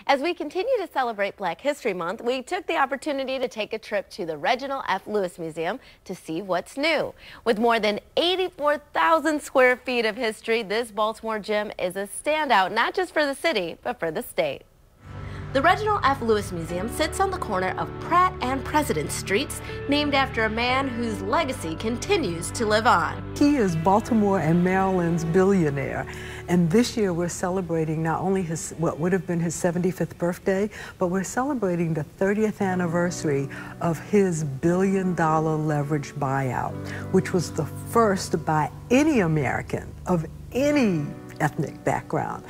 As we continue to celebrate Black History Month, we took the opportunity to take a trip to the Reginald F. Museum to see what's new. With more than 84,000 square feet of history, this Baltimore gym is a standout not just for the city, but for the state. The Reginald F. Museum sits on the corner of Pratt and President Streets, named after a man whose legacy continues to live on. He is Baltimore and Maryland's billionaire, and this year we're celebrating not only what would have been his 75th birthday, but we're celebrating the 30th anniversary of his billion-dollar leveraged buyout, which was the first by any American of any ethnic background.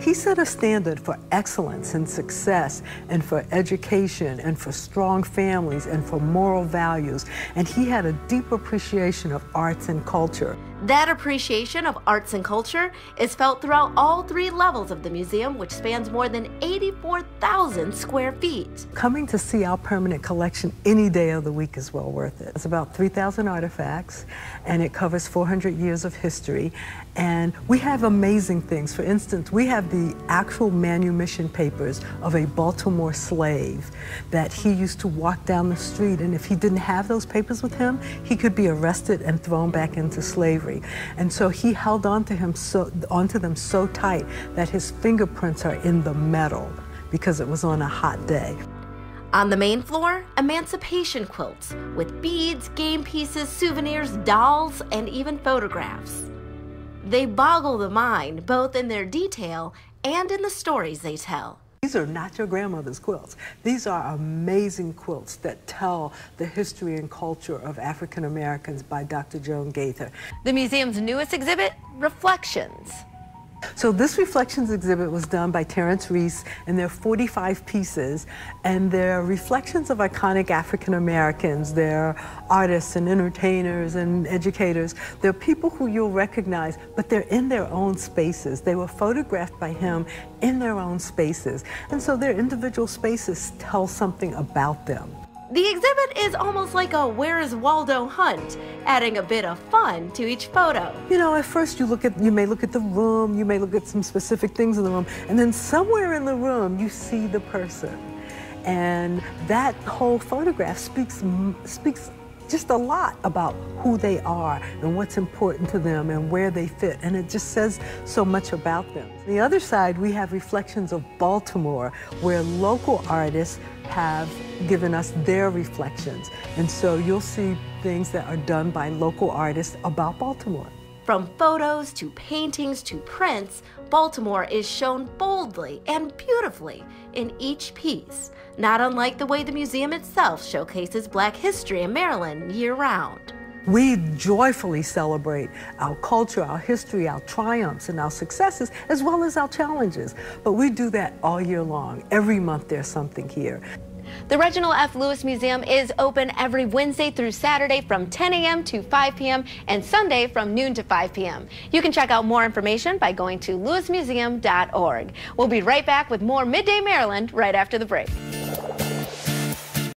He set a standard for excellence and success and for education and for strong families and for moral values, and he had a deep appreciation of arts and culture. That appreciation of arts and culture is felt throughout all three levels of the museum, which spans more than 84,000 square feet. Coming to see our permanent collection any day of the week is well worth it. It's about 3,000 artifacts, and it covers 400 years of history, and we have amazing things. For instance, we have the actual manumission papers of a Baltimore slave that he used to walk down the street, and if he didn't have those papers with him, he could be arrested and thrown back into slavery. And so he held onto them so tight that his fingerprints are in the metal because it was on a hot day. On the main floor, emancipation quilts with beads, game pieces, souvenirs, dolls, and even photographs. They boggle the mind, both in their detail and in the stories they tell. These are not your grandmother's quilts. These are amazing quilts that tell the history and culture of African Americans by Dr. Joan Gaither. The museum's newest exhibit, Reflections. So this Reflections exhibit was done by Terrence Reese, and there are 45 pieces, and they're reflections of iconic African Americans. They're artists and entertainers and educators. They're people who you'll recognize, but they're in their own spaces. They were photographed by him in their own spaces, and so their individual spaces tell something about them. The exhibit is almost like a Where is Waldo hunt, adding a bit of fun to each photo. You know, at first you may look at the room, you may look at some specific things in the room, and then somewhere in the room you see the person. And that whole photograph speaks just a lot about who they are and what's important to them and where they fit, and it just says so much about them. On the other side, we have Reflections of Baltimore, where local artists have given us their reflections, and so you'll see things that are done by local artists about Baltimore. From photos to paintings to prints, Baltimore is shown boldly and beautifully in each piece, not unlike the way the museum itself showcases Black history in Maryland year-round. We joyfully celebrate our culture, our history, our triumphs, and our successes, as well as our challenges. But we do that all year long. Every month there's something here. The Reginald F. Lewis Museum is open every Wednesday through Saturday from 10 a.m. to 5 p.m. and Sunday from noon to 5 p.m. You can check out more information by going to lewismuseum.org. We'll be right back with more Midday Maryland right after the break.